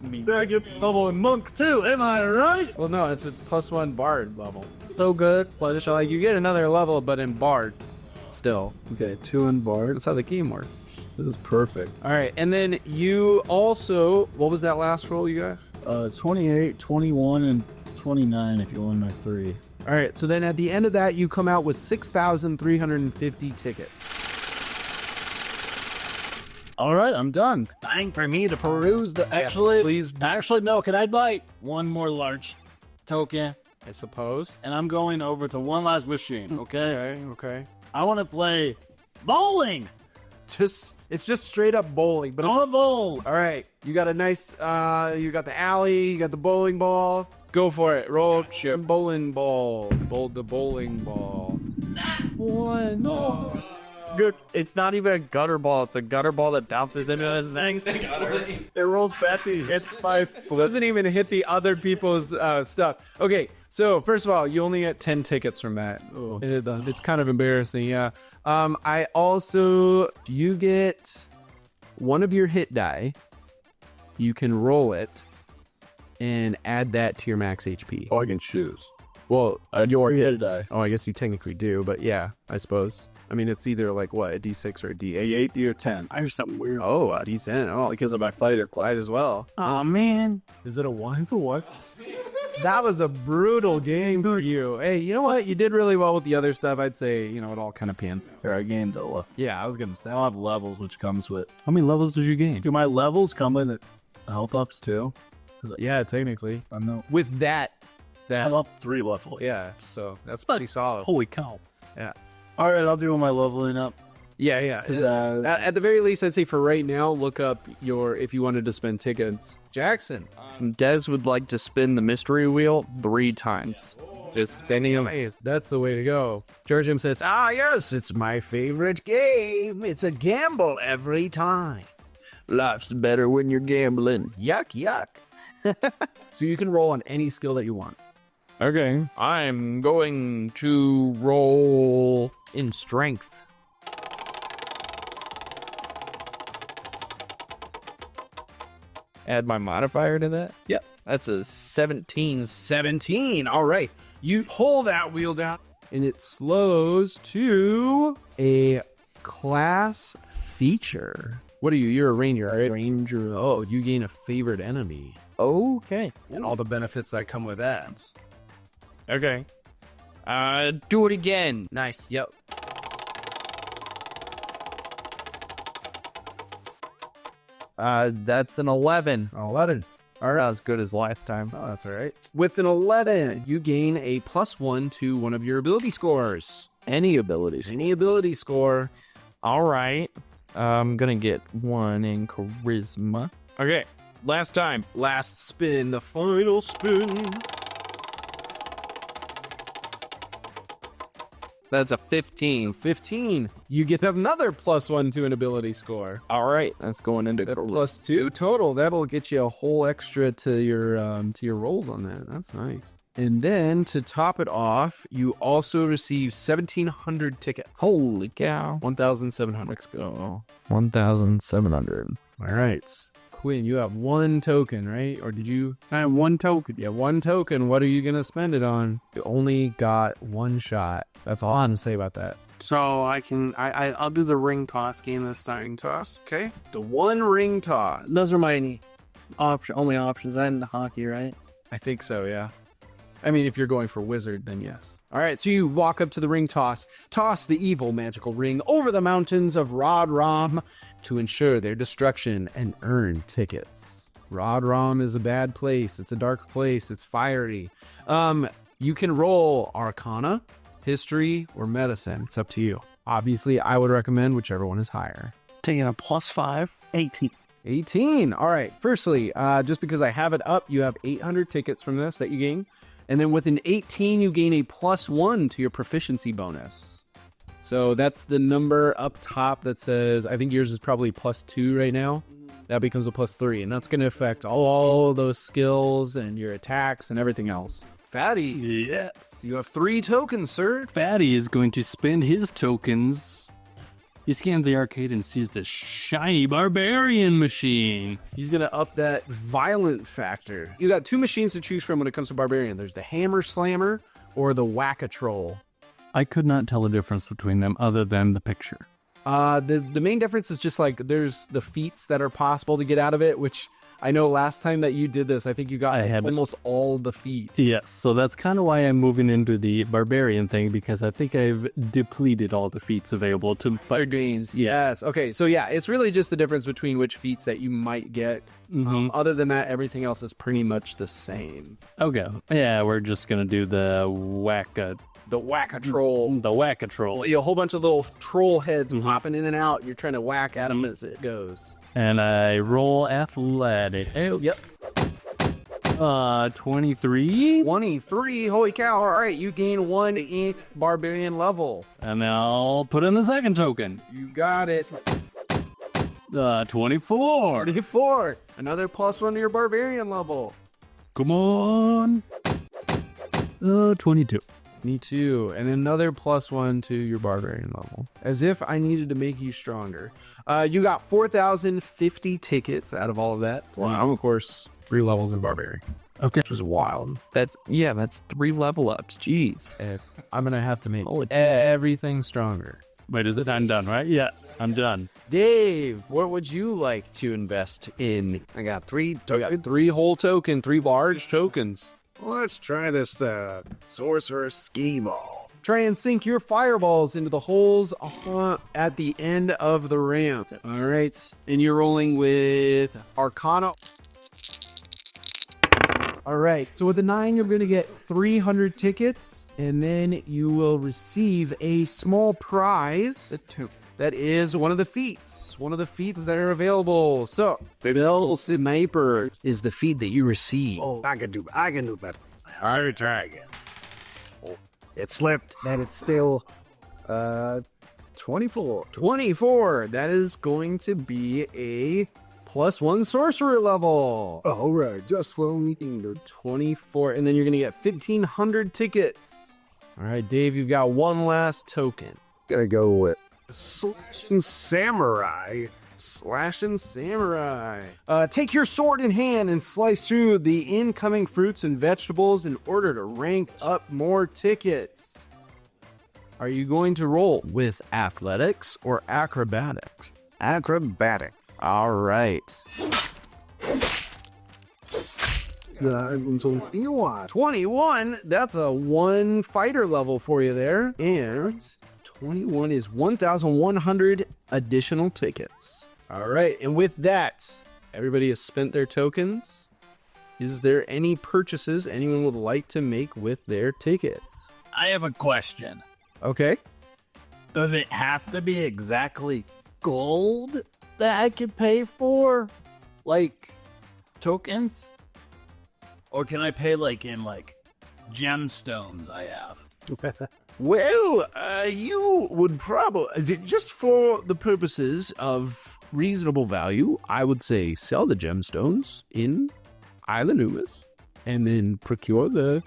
I get level in monk too, am I right? Well, no, it's a +1 bard level. So good. So like you get another level, but in bard still. Okay, 2 in Bard. That's how the game works. This is perfect. All right, and then you also, what was that last roll you got? 28, 21, and 29 if you want my 3. All right, so then at the end of that, you come out with 6,350 tickets. All right, I'm done. Time for me to peruse the. Actually, no. Can I buy one more large token? I suppose. And I'm going over to one last machine. Okay. Okay. I want to play bowling. It's just straight up bowling, but On a bowl. all right. You got a nice. You got the alley. You got the bowling ball. Go for it. Roll bowling ball. Bowl the bowling ball. One. No. Good. It's not even a gutter ball. It's a gutter ball that bounces into his thing. It rolls back to hits my. Doesn't even hit the other people's stuff. Okay, so first of all, you only get 10 tickets from that. It's kind of embarrassing, yeah. I also, you get one of your hit die. You can roll it and add that to your max HP. Oh, I can choose. Well, Your hit die. oh, I guess you technically do, but yeah, I suppose. I mean, it's either like what, a D6 or a D8? A8 or 10. I hear something weird. Oh, a D10. Oh, Because of my fighter class. might as well. Oh man. Is it a 1? It's a 1. That was a brutal game for you. Hey, you know what? You did really well with the other stuff. I'd say, it all kind of pans out. Here, I gained a. Yeah, I was going to say. I'll have levels, which comes with. How many levels did you gain? Do my levels come with health ups too? Yeah, technically. I know. With that. I'm up 3 levels. Yeah, so that's pretty solid. Holy cow. Yeah. All right, I'll do my leveling up. Yeah. At the very least, I'd say for right now, look up if you wanted to spend tickets. Jackson. Des would like to spin the mystery wheel 3 times. Just spinning them. That's the way to go. JarJim says, yes, it's my favorite game. It's a gamble every time. Life's better when you're gambling. Yuck, yuck. So you can roll on any skill that you want. Okay. I'm going to roll in strength. Add my modifier to that? Yep. That's a 17. 17. All right. You pull that wheel down, and it slows to a class feature. What are you? You're a ranger, right? Ranger. Oh, you gain a favored enemy. Okay. And all the benefits that come with that. Okay. Do it again. Nice. Yep. That's an 11. 11. All right. Not as good as last time. Oh, that's all right. With an 11, you gain a +1 to one of your ability scores. Any abilities. Any ability score. All right. I'm going to get 1 in charisma. Okay. Last time. Last spin. The final spin. That's a 15. 15. You get another +1 to an ability score. All right. That's going into +2 total. That'll get you a whole extra to your rolls on that. That's nice. And then to top it off, you also receive 1,700 tickets. Holy cow. 1,700. Let's go. 1,700. All right. Quinn, you have 1 token, right? Or did you? I have 1 token. Yeah, 1 token. What are you going to spend it on? You only got 1 shot. That's all I'm going to say about that. So I'll do the ring toss game this time. Ring toss, okay? The 1 ring toss. Those are my only options. And hockey, right? I think so, yeah. I mean, if you're going for wizard, then yes. All right, so you walk up to the ring toss the evil magical ring over the mountains of Rod Rom to ensure their destruction and earn tickets. Rod Rom is a bad place. It's a dark place. It's fiery. You can roll Arcana, History, or Medicine. It's up to you. Obviously, I would recommend whichever one is higher. Taking a +5, 18. 18. All right. Firstly, just because I have it up, you have 800 tickets from this that you gain. And then with an 18, you gain a +1 to your proficiency bonus. So that's the number up top that says, I think yours is probably +2 right now. That becomes a +3. And that's going to affect all those skills and your attacks and everything else. Fatty. Yes. You have 3 tokens, sir. Fatty is going to spend his tokens He scans the arcade and sees this shiny barbarian machine. He's gonna up that violent factor. You got two machines to choose from when it comes to barbarian. There's the hammer slammer or the whack-a-troll. I could not tell a difference between them other than the picture. The main difference is just like there's the feats that are possible to get out of it, which I know last time that you did this, I think you got almost all the feats. Yes, so that's kind of why I'm moving into the barbarian thing, because I think I've depleted all the feats available to barbarians. Yes. Okay. So yeah, it's really just the difference between which feats that you might get. Other than that, everything else is pretty much the same. Okay. Yeah, we're just gonna do the whack-a-troll. The whack-a-troll. A whole bunch of little troll heads popping in and out. You're trying to whack at them as it goes. And I roll athletic. Yep. 23. 23. Holy cow. All right. You gain 1 each barbarian level. And then I'll put in the second token. You got it. 24. 24. Another +1 to your barbarian level. Come on. 22. Me too. And another +1 to your barbarian level. As if I needed to make you stronger. You got 4,050 tickets out of all of that. Well, I'm, of course, 3 levels in barbarian. Okay. Which was wild. That's 3 level ups. Jeez. I'm going to have to make everything stronger. Wait, is it? I'm done, right? Yeah, I'm done. Dave, what would you like to invest in? I got 3 whole tokens, 3 large tokens. Let's try this Sorcerer Ski Ball. Try and sink your fireballs into the holes at the end of the ramp. All right. And you're rolling with Arcana. All right. So with a 9, you're going to get 300 tickets. And then you will receive a small prize. That is one of the feats. One of the feats that are available. So, Fizzlefingers is the feat that you receive. Oh, I can do better. I will try again. Oh, it slipped. And it's still 24. 24. That is going to be a +1 sorcerer level. All right, just for meeting 24. And then you're going to get 1,500 tickets. All right, Dave, you've got one last token. Gotta go with Slashing Samurai. Slashing Samurai. Take your sword in hand and slice through the incoming fruits and vegetables in order to rank up more tickets. Are you going to roll with athletics or acrobatics? Acrobatics. All right. 21. That's a 1 fighter level for you there. And 21 is 1,100 additional tickets. All right. And with that, everybody has spent their tokens. Is there any purchases anyone would like to make with their tickets? I have a question. Okay. Does it have to be exactly gold that I can pay for? Like tokens? Or can I pay in gemstones I have? Well, you would probably, just for the purposes of reasonable value, I would say sell the gemstones in Isla Numus and then procure the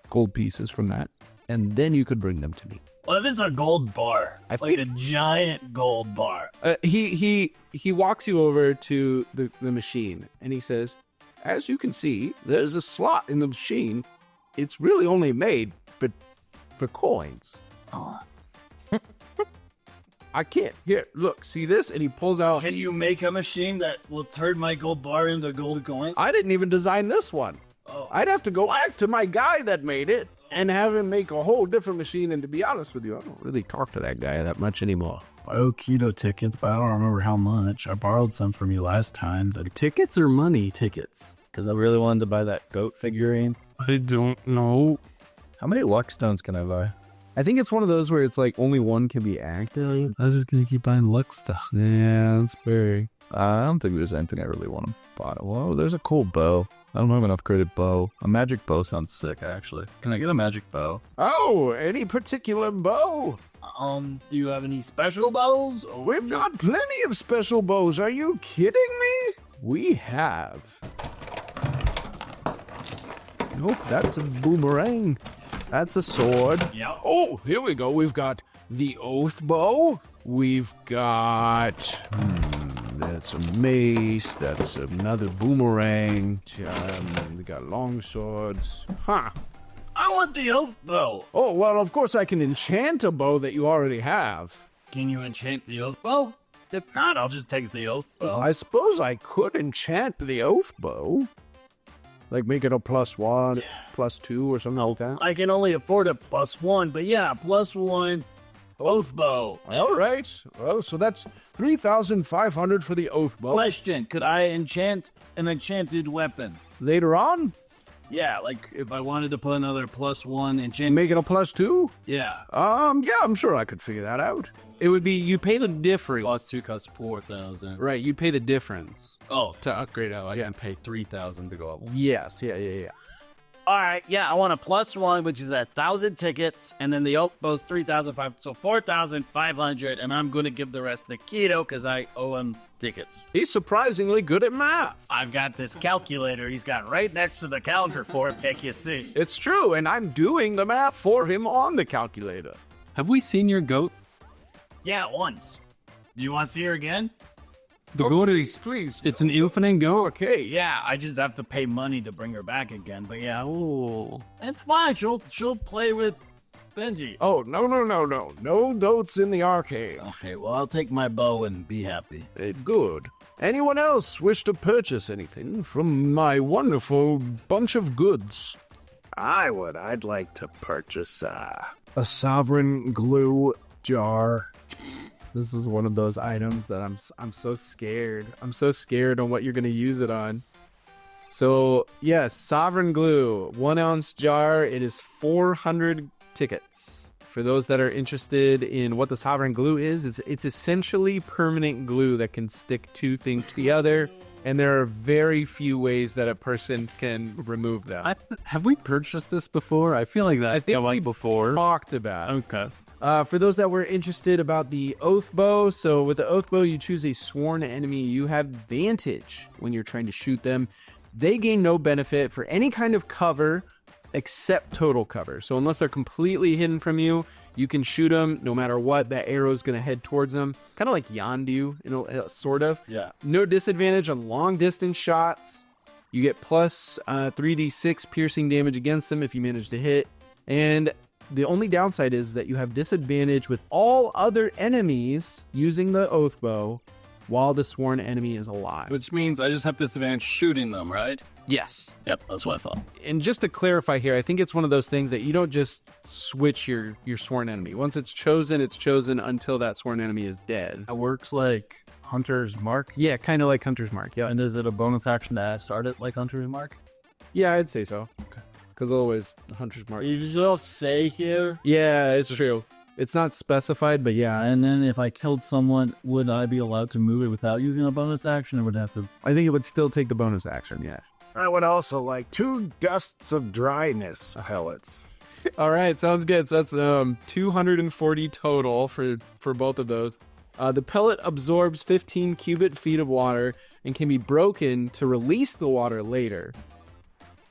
gold pieces from that, and then you could bring them to me. What if it's a gold bar? A giant gold bar. He walks you over to the machine, and he says, as you can see, there's a slot in the machine. It's really only made for coins. Oh. I can't. Here, look, see this? And he pulls out. Can you make a machine that will turn my gold bar into gold coin? I didn't even design this one. Oh. I'd have to go back to my guy that made it and have him make a whole different machine. And to be honest with you, I don't really talk to that guy that much anymore. I owe Keto tickets, but I don't remember how much. I borrowed some from you last time. The tickets or money tickets? Because I really wanted to buy that goat figurine. I don't know. How many luck stones can I buy? I think it's one of those where it's like only one can be active. I was just going to keep buying luck stuff. Yeah, that's very... I don't think there's anything I really want to buy. Well, there's a cool bow. I don't have enough credit bow. A magic bow sounds sick, actually. Can I get a magic bow? Oh, any particular bow? Do you have any special bows? We've got plenty of special bows. Are you kidding me? We have. Nope, that's a boomerang. That's a sword. Yeah. Oh, here we go. We've got the Oath Bow. We've got... that's a mace. That's another boomerang. We got long swords. Huh. I want the oath bow. Oh, well, of course I can enchant a bow that you already have. Can you enchant the oath bow? If not, I'll just take the oath bow. I suppose I could enchant the oath bow. Like make it a +1, +2 or something like that. I can only afford a +1, but yeah, +1 oath bow. All right. Well, so that's 3,500 for the oath bow. Question, could I enchant an enchanted weapon? Later on, Yeah, like if I wanted to put another +1 enchant. make it a +2? Yeah. Yeah, I'm sure I could figure that out. It would be, you pay the difference. +2 costs 4,000. Right, you pay the difference. Oh, to upgrade out, I gotta pay 3,000 to go up. Yes, yeah. All right, yeah, I want a +1, which is 1,000 tickets, and then the oath bow's 3,500, so 4,500, and I'm gonna give the rest to Keto because I owe him tickets. He's surprisingly good at math. I've got this calculator he's got right next to the counter for it, pick you see. It's true, and I'm doing the math for him on the calculator. Have we seen your goat? Yeah, once. Do you want to see her again? The goat is, Please. it's an infinite goat. Okay, Yeah, I just have to pay money to bring her back again, but yeah, ooh, it's fine. She'll play with Benji. Oh, no. No goats in the arcade. Okay, well, I'll take my bow and be happy. Good. Anyone else wish to purchase anything from my wonderful bunch of goods? I would. I'd like to purchase a sovereign glue jar. This is one of those items that I'm so scared. I'm so scared on what you're going to use it on. So, yes, Sovereign Glue, 1 ounce jar. It is 400 tickets. For those that are interested in what the Sovereign Glue is, it's essentially permanent glue that can stick two things together. And there are very few ways that a person can remove them. Have we purchased this before? I feel like that. I think we before. talked about. Okay. For those that were interested about the Oath Bow, so with the Oath Bow, you choose a sworn enemy. You have advantage when you're trying to shoot them. They gain no benefit for any kind of cover except total cover. So unless they're completely hidden from you, you can shoot them no matter what. That arrow is going to head towards them. Kind of like Yondu, sort of. Yeah. No disadvantage on long distance shots. You get plus 3d6 piercing damage against them if you manage to hit. And the only downside is that you have disadvantage with all other enemies using the Oath Bow while the sworn enemy is alive. Which means I just have disadvantage shooting them, right? Yes. Yep, that's what I thought. And just to clarify here, I think it's one of those things that you don't just switch your sworn enemy. Once it's chosen until that sworn enemy is dead. That works like Hunter's Mark. Yeah, kind of like Hunter's Mark, yeah. And is it a bonus action to start it like Hunter's Mark? Yeah, I'd say so. Okay. Because always Hunter's Mark. You just don't say here. Yeah, it's true. It's not specified, but yeah. And then if I killed someone, would I be allowed to move it without using a bonus action, or would I have to? I think it would still take the bonus action, yeah. I would also like 2 dusts of dryness pellets. All right, sounds good. So that's 240 total for both of those. The pellet absorbs 15 cubic feet of water and can be broken to release the water later.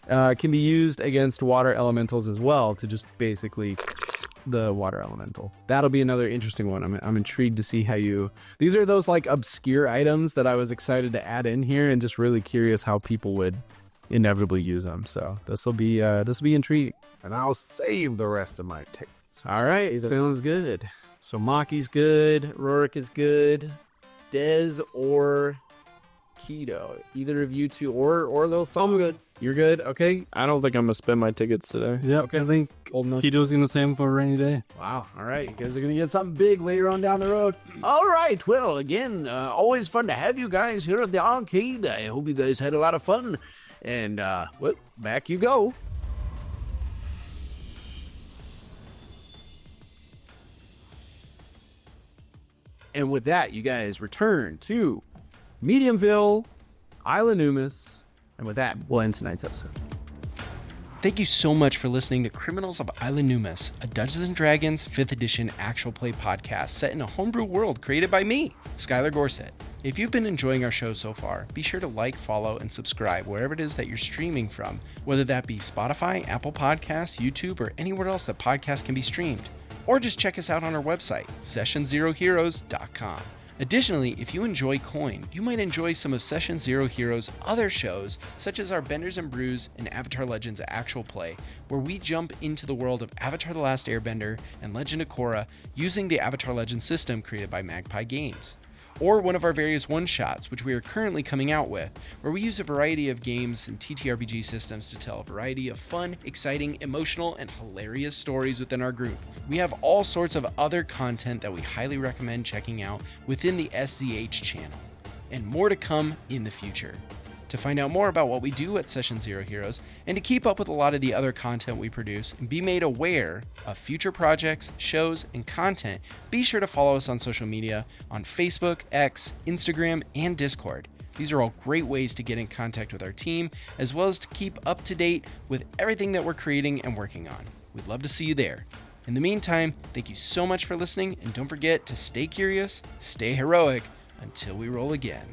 Can be used against water elementals as well to just basically the water elemental. That'll be another interesting one. I'm intrigued to see how you... These are those like obscure items that I was excited to add in here and just really curious how people would inevitably use them. So this will be intriguing. And I'll save the rest of my tickets. All right, sounds good. So Maki's good, Rorick is good, Dez or Keto. Either of you two or Lil Sauce. I'm good. You're good? Okay. I don't think I'm going to spend my tickets today. Yeah, Okay. I think Old enough. Keto's doing the same for a rainy day. Wow. All right. You guys are going to get something big later on down the road. All right. Well, again, always fun to have you guys here at the arcade. I hope you guys had a lot of fun. And, well, back you go. And with that, you guys return to Mediumville, Isla Numus. And with that, we'll end tonight's episode. Thank you so much for listening to Criminals of Isla Numus, a Dungeons & Dragons 5th edition actual play podcast set in a homebrew world created by me, Skylar Gorset. If you've been enjoying our show so far, be sure to like, follow, and subscribe wherever it is that you're streaming from, whether that be Spotify, Apple Podcasts, YouTube, or anywhere else that podcasts can be streamed. or just check us out on our website, sessionzeroheroes.com. Additionally, if you enjoy Coin, you might enjoy some of Session Zero Heroes' other shows, such as our Benders and Brews and Avatar Legends Actual Play, where we jump into the world of Avatar The Last Airbender and Legend of Korra using the Avatar Legends system created by Magpie Games. Or one of our various one-shots, which we are currently coming out with, where we use a variety of games and TTRPG systems to tell a variety of fun, exciting, emotional, and hilarious stories within our group. We have all sorts of other content that we highly recommend checking out within the SZH channel, and more to come in the future. To find out more about what we do at Session Zero Heroes, and to keep up with a lot of the other content we produce and be made aware of future projects, shows, and content, be sure to follow us on social media on Facebook, X, Instagram, and Discord. These are all great ways to get in contact with our team, as well as to keep up to date with everything that we're creating and working on. We'd love to see you there. In the meantime, thank you so much for listening, and don't forget to stay curious, stay heroic, until we roll again.